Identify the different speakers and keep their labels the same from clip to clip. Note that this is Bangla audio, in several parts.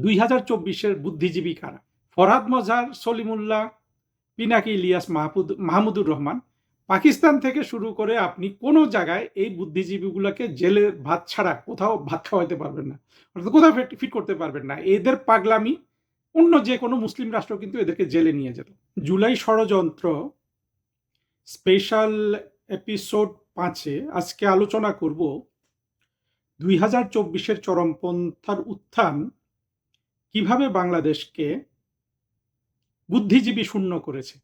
Speaker 1: 2024-এর বুদ্ধিজীবী কারা? ফরহাদ মজহার, সলিমুল্লাহ, পিনাকি ইলিয়াস, মাহমুদুর রহমান। পাকিস্তান থেকে শুরু করে আপনি কোনো জায়গায় এই বুদ্ধিজীবীগুলোকে জেলের ভাত ছাড়া কোথাও ভাত খাওয়াইতে পারবেন না। অর্থাৎ কোথাও ফিট করতে পারবেন না। এদের পাগলামি অন্য যে কোনো মুসলিম রাষ্ট্র কিন্তু এদেরকে জেলে নিয়ে যেত। জুলাই ষড়যন্ত্র স্পেশাল এপিসোড 5-এ আজকে আলোচনা করব 2024-এর চরমপন্থার উত্থান কিভাবে বাংলাদেশকে বুদ্ধিজীবী শূন্য করেছে।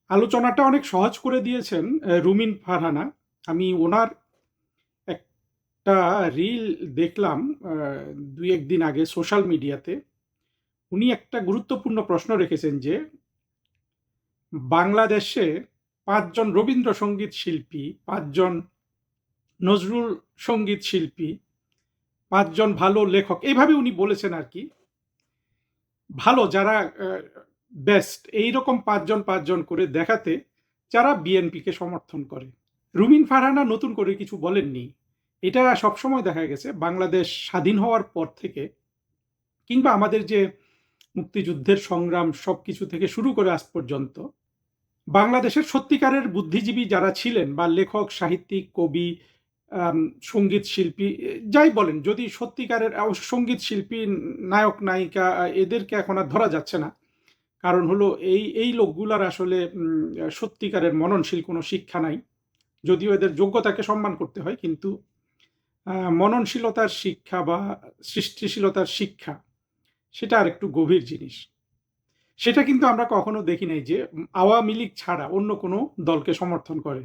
Speaker 1: আলোচনাটা অনেক সহজ করে দিয়েছেন রুমিন ফারহানা। আমি ওনার একটা রিল দেখলাম 2-1 দিন আগে সোশ্যাল মিডিয়াতে। উনি একটা গুরুত্বপূর্ণ প্রশ্ন রেখেছেন যে বাংলাদেশে 5 জন রবীন্দ্রসঙ্গীত শিল্পী, 5 জন নজরুল সঙ্গীত শিল্পী, 5 জন ভালো লেখক, এইভাবে উনি বলেছেন আর কি। ভালো যারা বেস্ট এইরকম 5 জন করে দেখাতে, যারা বিএনপিকে সমর্থন করে। রুমিন ফারহানা নতুন করে কিছু বলেননি। এটা সবসময় দেখা গেছে বাংলাদেশ স্বাধীন হওয়ার পর থেকে, কিংবা আমাদের যে মুক্তিযুদ্ধের সংগ্রাম সবকিছু থেকে শুরু করে আজ পর্যন্ত বাংলাদেশের সত্যিকারের বুদ্ধিজীবী যারা ছিলেন বা লেখক, সাহিত্যিক, কবি, সঙ্গীত শিল্পী, যাই বলেন, যদি সত্যিকারের সঙ্গীত শিল্পী, নায়ক নায়িকা এদেরকে এখন আর ধরা যাচ্ছে না। কারণ হলো এই লোকগুলার আসলে সত্যিকারের মননশীল কোনো শিক্ষা নাই। যদিও এদের যোগ্যতাকে সম্মান করতে হয়, কিন্তু মননশীলতার শিক্ষা বা সৃষ্টিশীলতার শিক্ষা সেটা আর একটু গভীর জিনিস। সেটা কিন্তু আমরা কখনো দেখি নাই যে আওয়ামী লীগ ছাড়া অন্য কোনো দলকে সমর্থন করে।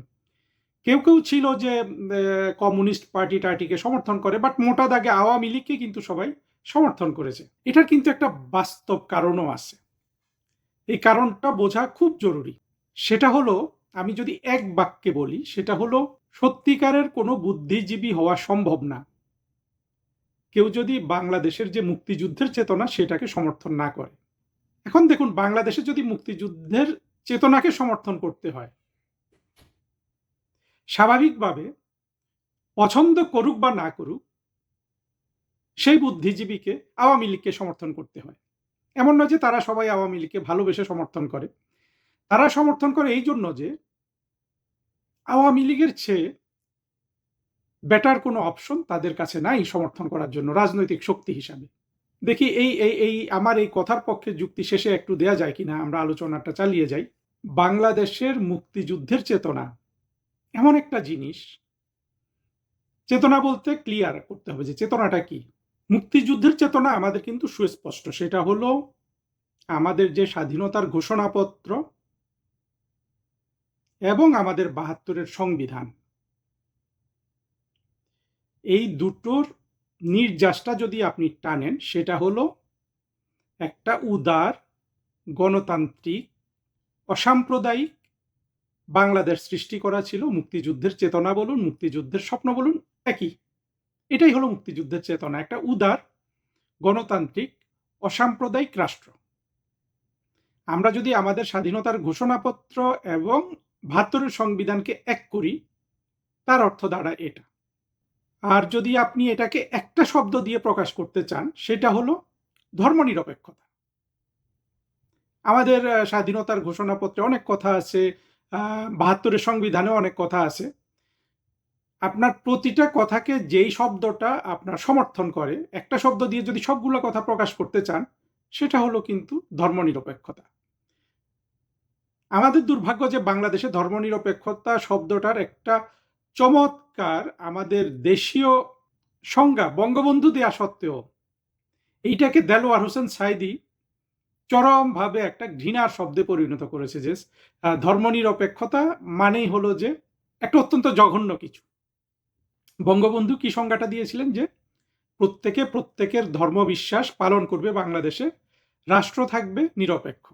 Speaker 1: কেউ ছিল যে কমিউনিস্ট পার্টি টার্টিকে সমর্থন করে, বাট মোটা দাগে আওয়ামী লীগকে কিন্তু সবাই সমর্থন করেছে। এটার কিন্তু একটা বাস্তব কারণও আছে। এই কারণটা বোঝা খুব জরুরি। সেটা হলো, আমি যদি এক বাক্যে বলি, সেটা হলো সত্যিকারের কোনো বুদ্ধিজীবী হওয়া সম্ভব না কেউ যদি বাংলাদেশের যে মুক্তিযুদ্ধের চেতনা সেটাকে সমর্থন না করে। এখন দেখুন, বাংলাদেশে যদি মুক্তিযুদ্ধের চেতনাকে সমর্থন করতে হয়, স্বাভাবিকভাবে পছন্দ করুক বা না করুক, সেই বুদ্ধিজীবীকে আওয়ামী লীগকে সমর্থন করতে হয়। এমন নয় যে তারা সবাই আওয়ামী লীগকে ভালোবেসে সমর্থন করে। তারা সমর্থন করে এই জন্য যে আওয়ামী লীগের চেয়ে বেটার কোনো অপশন তাদের কাছে নাই সমর্থন করার জন্য রাজনৈতিক শক্তি হিসাবে। দেখি এই আমার এই কথার পক্ষে যুক্তি শেষে একটু দেয়া যায় কিনা, আমরা আলোচনাটা চালিয়ে যাই। বাংলাদেশের মুক্তিযুদ্ধের চেতনা এমন একটা জিনিস, চেতনা বলতে ক্লিয়ার করতে হবে যে চেতনাটা কি। মুক্তিযুদ্ধের চেতনা আমাদের কিন্তু সুস্পষ্ট। সেটা হলো আমাদের যে স্বাধীনতার ঘোষণাপত্র এবং আমাদের ৭২-এর সংবিধান, এই দুটোর নির্যাসটা যদি আপনি টানেন, সেটা হলো একটা উদার, গণতান্ত্রিক, অসাম্প্রদায়িক বাংলাদেশ সৃষ্টি করা ছিল। মুক্তিযুদ্ধের চেতনা বলুন, মুক্তিযুদ্ধের স্বপ্ন বলুন, একই। এটাই হলো মুক্তিযুদ্ধের চেতনা, একটা উদার, গণতান্ত্রিক, অসাম্প্রদায়িক রাষ্ট্র। আমরা যদি আমাদের স্বাধীনতার ঘোষণাপত্র এবং ৭২-এর সংবিধানকে এক করি, তার অর্থ দাঁড়ায় এটা। আর যদি আপনি এটাকে একটা শব্দ দিয়ে প্রকাশ করতে চান, সেটা হলো ধর্মনিরপেক্ষতা। আমাদের স্বাধীনতার ঘোষণাপত্রে অনেক কথা আছে, ৭২-এর সংবিধানেও অনেক কথা আছে। আপনার প্রতিটা কথাকে যেই শব্দটা আপনার সমর্থন করে, একটা শব্দ দিয়ে যদি সবগুলো কথা প্রকাশ করতে চান, সেটা হলো কিন্তু ধর্মনিরপেক্ষতা। আমাদের দুর্ভাগ্য যে বাংলাদেশে ধর্মনিরপেক্ষতা শব্দটার একটা চমৎকার আমাদের দেশীয় সংজ্ঞা বঙ্গবন্ধু দেয়া সত্ত্বেও এইটাকে দেলোয়ার হোসেন সাঈদী চরমভাবে একটা ঘৃণার শব্দে পরিণত করেছে। যে ধর্মনিরপেক্ষতা মানেই হলো যে একটা অত্যন্ত জঘন্য কিছু। বঙ্গবন্ধু কি সংজ্ঞাটা দিয়েছিলেন? যে প্রত্যেকে প্রত্যেকের ধর্মবিশ্বাস পালন করবে বাংলাদেশে, রাষ্ট্র থাকবে নিরপেক্ষ।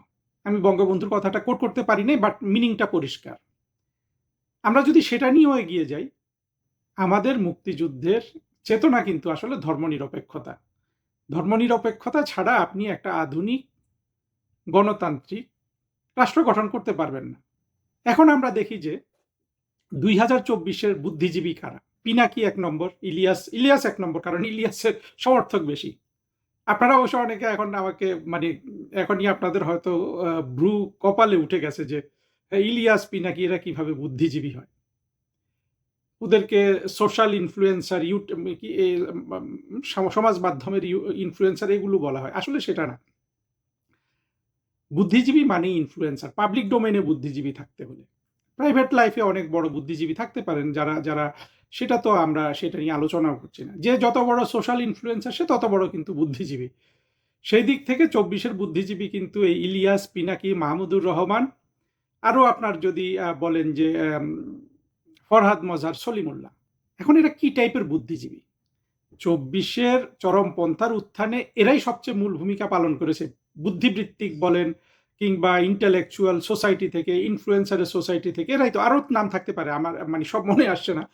Speaker 1: আমি বঙ্গবন্ধুর কথাটা কোট করতে পারি নাই, বাট মিনিংটা পরিষ্কার। আমরা যদি সেটা নিয়েও এগিয়ে যাই, আমাদের মুক্তিযুদ্ধের চেতনা কিন্তু আসলে ধর্মনিরপেক্ষতা। ধর্মনিরপেক্ষতা ছাড়া আপনি একটা আধুনিক গণতান্ত্রিক রাষ্ট্র গঠন করতে পারবেন না। এখন আমরা দেখি যে 2024-এর বুদ্ধিজীবী কারা। পিনাকি 1 নম্বর, ইলিয়াস 1 নম্বর, কারণ ইলিয়াসের সমর্থক বেশি। আপনারা অবশ্য অনেকে এখন আমাকে মানে এখনই আপনাদের হয়তো ব্রু কপালে উঠে গেছে যে ইলিয়াস পিনাকি এরা কিভাবে বুদ্ধিজীবী হয়। ওদেরকে সোশ্যাল ইনফ্লুয়েন্সার সমাজ মাধ্যমের ইনফ্লুয়েন্সার এগুলো বলা হয়। আসলে সেটা না। বুদ্ধিজীবী মানেই ইনফ্লুয়েন্সার। পাবলিক ডোমেইনে বুদ্ধিজীবী থাকতে হলে। প্রাইভেট লাইফে অনেক বড় বুদ্ধিজীবী থাকতে পারেন যারা সেটা তো আমরা সেটা নিয়ে আলোচনাও করছি না। যে যত বড় সোশ্যাল ইনফ্লুয়েন্সার সে তত বড় কিন্তু বুদ্ধিজীবী। সেই দিক থেকে ২৪-এর বুদ্ধিজীবী কিন্তু এই ইলিয়াস, পিনাকি, মাহমুদুর রহমান, আরো আপনার যদি বলেন যে ফরহাদ মজহার, সলিমুল্লাহ। এখন এরা কি টাইপের বুদ্ধিজীবী? ২৪-এর চরমপন্থার উত্থানে এরাই সবচেয়ে মূল ভূমিকা পালন করেছে। বুদ্ধিবৃত্তিক বলেন কিংবা ইন্টেলেকচুয়াল সোসাইটি থেকে, ইনফ্লুয়েন্সারের সোসাইটি থেকে, এরাই তো, আরো নাম থাকতে পারে, আমার মানে সব মনে আসছে না।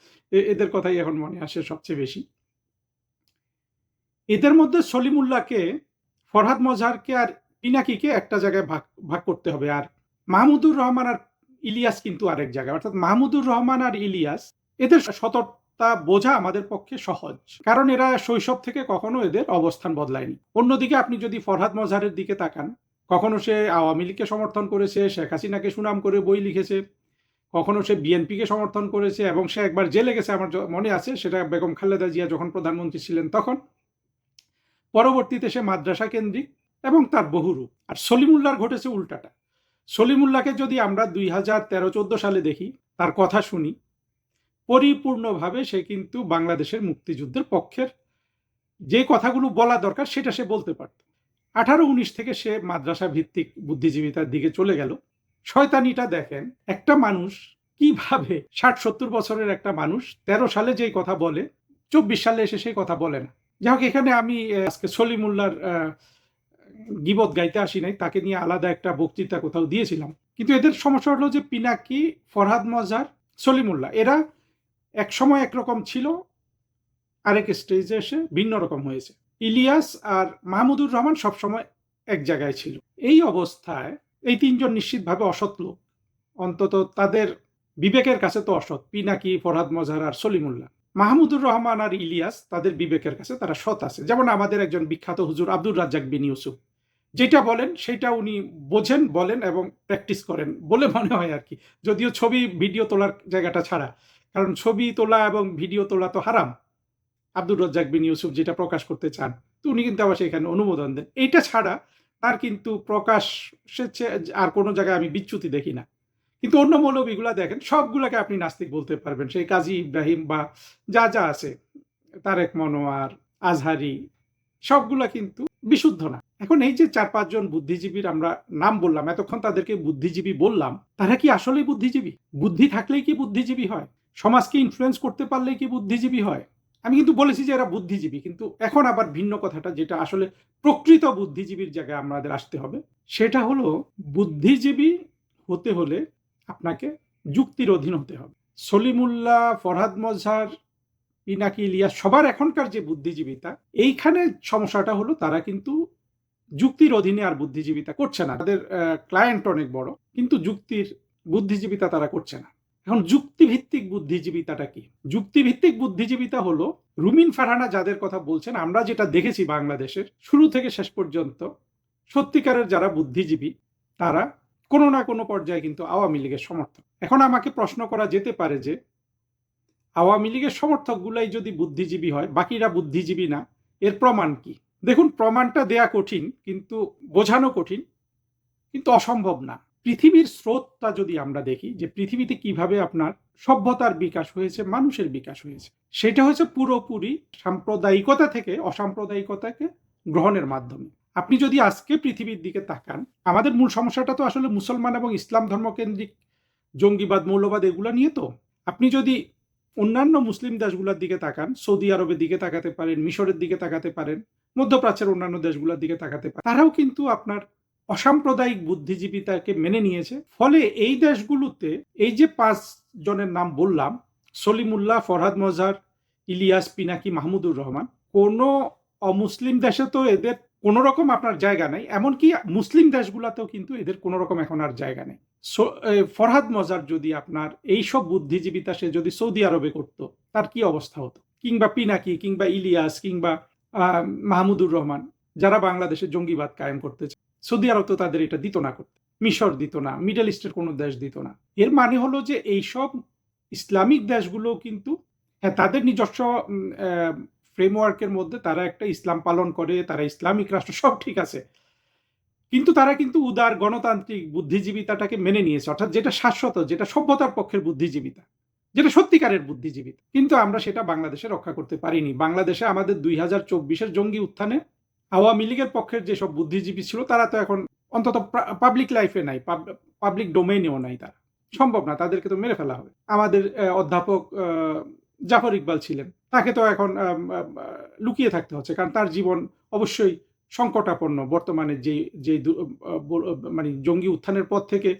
Speaker 1: এদের কথাই এখন মনে আসে সবচেয়ে বেশি। এদের মধ্যে সলিমুল্লাহকে, ফরহাদ মজহারকে আর পিনাকিকে একটা জায়গায় ভাগ ভাগ করতে হবে। আর মাহমুদুর রহমান আর ইলিয়াস কিন্তু আরেক জায়গায়। অর্থাৎ মাহমুদুর রহমান আর ইলিয়াস, এদের সততা বোঝা আমাদের পক্ষে সহজ। কারণ এরা শৈশব থেকে কখনো এদের অবস্থান বদলায়নি। অন্যদিকে আপনি যদি ফরহাদ মজহারের দিকে তাকান, কখনো সে আওয়ামী লীগকে সমর্থন করেছে, শেখ হাসিনাকে সুনাম করে বই লিখেছে, কখনো সে বিএনপিকে সমর্থন করেছে এবং সে একবার জেলে গেছে, আমার মনে আছে, সেটা বেগম খালেদা জিয়া যখন প্রধানমন্ত্রী ছিলেন তখন। পরবর্তীতে সে মাদ্রাসা কেন্দ্রিক এবং তার বহুরূপ। আর সলিমুল্লাহর ঘটেছে উল্টাটা। সলিমুল্লাহকে যদি আমরা ২০১৩-১৪ সালে দেখি, তার কথা শুনি, পরিপূর্ণভাবে সে কিন্তু বাংলাদেশের মুক্তিযুদ্ধের পক্ষের যে কথাগুলো বলা দরকার সেটা সে বলতে পারত। ১৮-১৯ থেকে সে মাদ্রাসা ভিত্তিক বুদ্ধিজীবিতার দিকে চলে গেল। শয়তানিটা দেখেন, একটা মানুষ কিভাবে ৬০-৭০ বছরের একটা মানুষ ১৩ সালে যেই কথা বলে ২৪ সালে এসে সেই কথা বলে না। যাই হোক, এখানে আমি আজকে সলিমুল্লাহর গীবত গাইতে আসি নাই, তাকে নিয়ে আলাদা একটা বক্তৃতা কোথাও দিয়েছিলাম। কিন্তু এদের সমস্যা হলো যে পিনাকি, ফরহাদ মজহার, সলিমুল্লাহ এরা একসময় একরকম ছিল, আরেক স্টেজে এসে ভিন্ন রকম হয়েছে। ইলিয়াস আর মাহমুদুর রহমান সবসময় এক জায়গায় ছিল। এই অবস্থায় এই তিনজন নিশ্চিতভাবে অসৎ লোক, অন্তত তাদের বিবেকের কাছে তো অসৎ। পিনাকি, ফরহাদ মজহার আর সলিমুল্লাহ। মাহমুদুর রহমান আর ইলিয়াস তাদের বিবেকের কাছে তারা সৎ আছে। যেমন আমাদের একজন বিখ্যাত হুজুর আব্দুর রাজ্জাক বিন ইউসুফ, যেটা বলেন সেটা উনি বোঝেন, বলেন এবং প্র্যাকটিস করেন বলে মনে হয় আর কি। যদিও ছবি ভিডিও তোলার জায়গাটা ছাড়া, কারণ ছবি তোলা এবং ভিডিও তোলা তো হারাম। আব্দুর রাজ্জাক বিন ইউসুফ যেটা প্রকাশ করতে চান, তো উনি কিন্তু আবার সেখানে অনুমোদন দেন। এইটা ছাড়া তার কিন্তু প্রকাশ আর কোনো জায়গায় আমি বিচ্যুতি দেখি না। কিন্তু অন্য মৌলবীগুলা দেখেন, সবগুলাকে আপনি নাস্তিক বলতে পারবেন। সেই কাজী ইব্রাহিম বা যা যা আছে, তারেক মনোয়ার, আজহারি, সবগুলা কিন্তু বিশুদ্ধ না। এখন এই যে ৪-৫ জন বুদ্ধিজীবীর আমরা নাম বললাম, এতক্ষণ তাদেরকে বুদ্ধিজীবী বললাম, তারা কি আসলেই বুদ্ধিজীবী? বুদ্ধি থাকলেই কি বুদ্ধিজীবী হয়? সমাজকে ইনফ্লুয়েন্স করতে পারলেই কি বুদ্ধিজীবী হয়? আমি কিন্তু বলেছি যে এরা বুদ্ধিজীবী, কিন্তু এখন আবার ভিন্ন কথাটা, যেটা আসলে প্রকৃত বুদ্ধিজীবীর জায়গায় আমাদের আসতে হবে, সেটা হলো বুদ্ধিজীবী হতে হলে আপনাকে যুক্তির অধীন হতে হবে। সলিমুল্লাহ, ফরহাদ মজহার, পিনাকি, ইলিয়াস সবার এখনকার যে বুদ্ধিজীবিতা, এইখানে সমস্যাটা হলো তারা কিন্তু যুক্তির অধীনে আর বুদ্ধিজীবিতা করছে না। তাদের ক্লায়েন্ট অনেক বড়, কিন্তু যুক্তির বুদ্ধিজীবিতা তারা করছে না। এখন যুক্তিভিত্তিক বুদ্ধিজীবিতাটা কি? যুক্তিভিত্তিক বুদ্ধিজীবিতা হলো রুমিন ফারহানা যাদের কথা বলছেন, আমরা যেটা দেখেছি বাংলাদেশের শুরু থেকে শেষ পর্যন্ত, সত্যিকারের যারা বুদ্ধিজীবী তারা কোনো না কোনো পর্যায়ে কিন্তু আওয়ামী লীগের সমর্থক। এখন আমাকে প্রশ্ন করা যেতে পারে যে আওয়ামী লীগের সমর্থকগুলাই যদি বুদ্ধিজীবী হয়, বাকিরা বুদ্ধিজীবী না, এর প্রমাণ কি? দেখুন, প্রমাণটা দেয়া কঠিন, কিন্তু বোঝানো কঠিন, কিন্তু অসম্ভব না। পৃথিবীর স্রোতটা যদি আমরা দেখি যে পৃথিবীতে কিভাবে আপনার সভ্যতার বিকাশ হয়েছে, মানুষের বিকাশ হয়েছে, সেটা হচ্ছে পুরোপুরি সাম্প্রদায়িকতা থেকে অসাম্প্রদায়িকতাকে গ্রহণের মাধ্যমে। আপনি যদি আজকে পৃথিবীর দিকে তাকান, আমাদের মূল সমস্যাটা তো আসলে মুসলমান এবং ইসলাম ধর্মকেন্দ্রিক জঙ্গিবাদ, মৌলবাদ, এগুলো নিয়ে তো। আপনি যদি অন্যান্য মুসলিম দেশগুলোর দিকে তাকান, সৌদি আরবের দিকে তাকাতে পারেন, মিশরের দিকে তাকাতে পারেন, মধ্যপ্রাচ্যের অন্যান্য দেশগুলোর দিকে তাকাতে পারেন, তারাও কিন্তু আপনার অসাম্প্রদায়িক বুদ্ধিজীবিতাকে মেনে নিয়েছে। ফলে এই দেশগুলোতে এই যে ৫ জনের নাম বললাম, সলিমুল্লাহ, ফরহাদ মজহার, ইলিয়াস, পিনাকি, মাহমুদুর রহমান, কোনো অমুসলিম দেশে তো এদের কোনো রকম আপনার জায়গা নেই। এমনকি মুসলিম দেশগুলোতেও কিন্তু এদের কোনো রকম এখন আর জায়গা নেই। ফরহাদ মজহার যদি আপনার এইসব বুদ্ধিজীবিতা সে যদি সৌদি আরবে করতো, তার কি অবস্থা হতো? কিংবা পিনাকি, কিংবা ইলিয়াস, কিংবা মাহমুদুর রহমান, যারা বাংলাদেশে জঙ্গিবাদ কায়েম করতে চায়। সৌদি আরব তো তাদের এটা দিত না করতে, মিশর দিত না, মিডল ইস্টের কোনো দেশ দিত না। এর মানে হলো যে এইসব ইসলামিক দেশগুলো কিন্তু হ্যাঁ তাদের নিজস্ব ফ্রেমওয়ার্কের মধ্যে তারা একটা ইসলাম পালন করে, তারা ইসলামিক রাষ্ট্র, সব ঠিক আছে, কিন্তু তারা কিন্তু উদার গণতান্ত্রিক বুদ্ধিজীবিতাটাকে মেনে নিয়েছে, অর্থাৎ যেটা শাশ্বত, যেটা সভ্যতার পক্ষের বুদ্ধিজীবিতা, যেটা সত্যিকারের বুদ্ধিজীবিতা। কিন্তু আমরা সেটা বাংলাদেশে রক্ষা করতে পারিনি। বাংলাদেশে আমাদের 2024-এর জঙ্গি উত্থানে আওয়ামী লীগের পক্ষের যেসব বুদ্ধিজীবী ছিল তারা তো এখন অন্তত পাবলিক লাইফে নাই, পাবলিক ডোমেইনেও নাই, তারা সম্ভব না, তাদেরকে তো মেরে ফেলা হবে। আমাদের অধ্যাপক জাফর ইকবাল ছিলেন, তাকে তো এখন লুকিয়ে থাকতে হচ্ছে, কারণ তার জীবন অবশ্যই সংকটাপন্ন বর্তমানে যে যে মানে জঙ্গি উত্থানের পর থেকে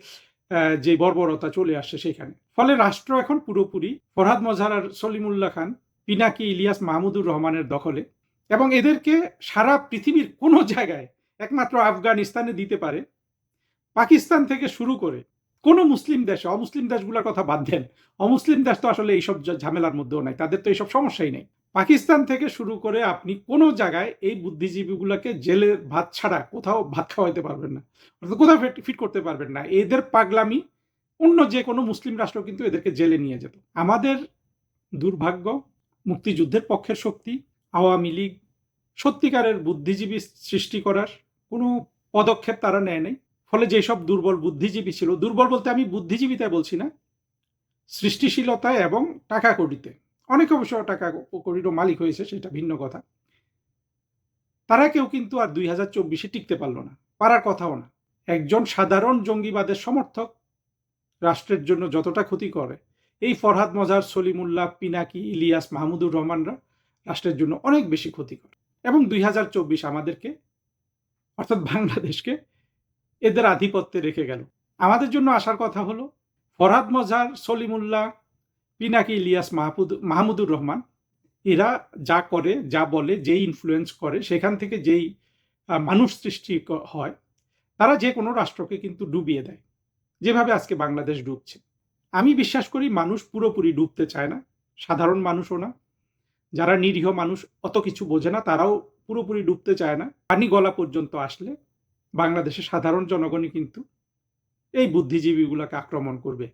Speaker 1: যে বর্বরতা চলে আসছে সেখানে। ফলে রাষ্ট্র এখন পুরোপুরি ফরহাদ মজহার আর সলিমুল্লাহ খান, পিনাকি ইলিয়াস, মাহমুদুর রহমানের দখলে, এবং এদেরকে সারা পৃথিবীর কোনো জায়গায় একমাত্র আফগানিস্তানে দিতে পারে। পাকিস্তান থেকে শুরু করে কোনো মুসলিম দেশে, অমুসলিম দেশগুলোর কথা বাদ দেন, অমুসলিম দেশ তো আসলে এইসব ঝামেলার মধ্যেও নাই, তাদের তো এইসব সমস্যাই নেই। পাকিস্তান থেকে শুরু করে আপনি কোনো জায়গায় এই বুদ্ধিজীবীগুলোকে জেলে ভাত ছাড়া কোথাও ভাত খাওয়াইতে পারবেন না, অর্থাৎ কোথাও ফিট করতে পারবেন না। এদের পাগলামি অন্য যে কোনো মুসলিম রাষ্ট্র কিন্তু এদেরকে জেলে নিয়ে যেত। আমাদের দুর্ভাগ্য, মুক্তিযুদ্ধের পক্ষের শক্তি আওয়ামী লীগ সত্যিকারের বুদ্ধিজীবী সৃষ্টি করার কোনো পদক্ষেপ তারা নেয় নাই। ফলে যেসব দুর্বল বুদ্ধিজীবী ছিল, দুর্বল বলতে আমি বুদ্ধিজীবিতায় বলছি না, সৃষ্টিশীলতায় এবং টাকা কড়িতে, অনেকে অবশ্য টাকা কড়িরও মালিক হয়েছে, সেটা ভিন্ন কথা, তারা কেউ কিন্তু আর 2024-এ টিকতে পারলো না, পারার কথাও না। একজন সাধারণ জঙ্গিবাদের সমর্থক রাষ্ট্রের জন্য যতটা ক্ষতি করে, এই ফরহাদ মজহার, সলিমুল্লাহ, পিনাকি, ইলিয়াস, মাহমুদুর রহমানরা রাষ্ট্রের জন্য অনেক বেশি ক্ষতিকর। এবং 2024 আমাদেরকে, অর্থাৎ বাংলাদেশকে এদের আধিপত্যে রেখে গেল। আমাদের জন্য আসার কথা হলো ফরহাদ মজহার, সলিমুল্লাহ, পিনাকি ইলিয়াস, মাহমুদুর রহমান, এরা যা করে, যা বলে, যেই ইনফ্লুয়েন্স করে, সেখান থেকে যেই মানুষ সৃষ্টি হয়, তারা যে কোনো রাষ্ট্রকে কিন্তু ডুবিয়ে দেয়, যেভাবে আজকে বাংলাদেশ ডুবছে। আমি বিশ্বাস করি মানুষ পুরোপুরি ডুবতে চায় না, সাধারণ মানুষও না, যারা নিরীহ মানুষ অত কিছু বোঝে না তারাও পুরোপুরি ডুবতে চায় না। পানি গলা পর্যন্ত আসলে বাংলাদেশের সাধারণ জনগণই কিন্তু এই বুদ্ধিজীবীগুলোকে আক্রমণ করবে,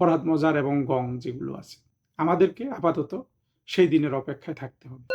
Speaker 1: ফরহাদ মজহার এবং গং যেগুলো আছে। আমাদেরকে আপাতত সেই দিনের অপেক্ষায় থাকতে হবে।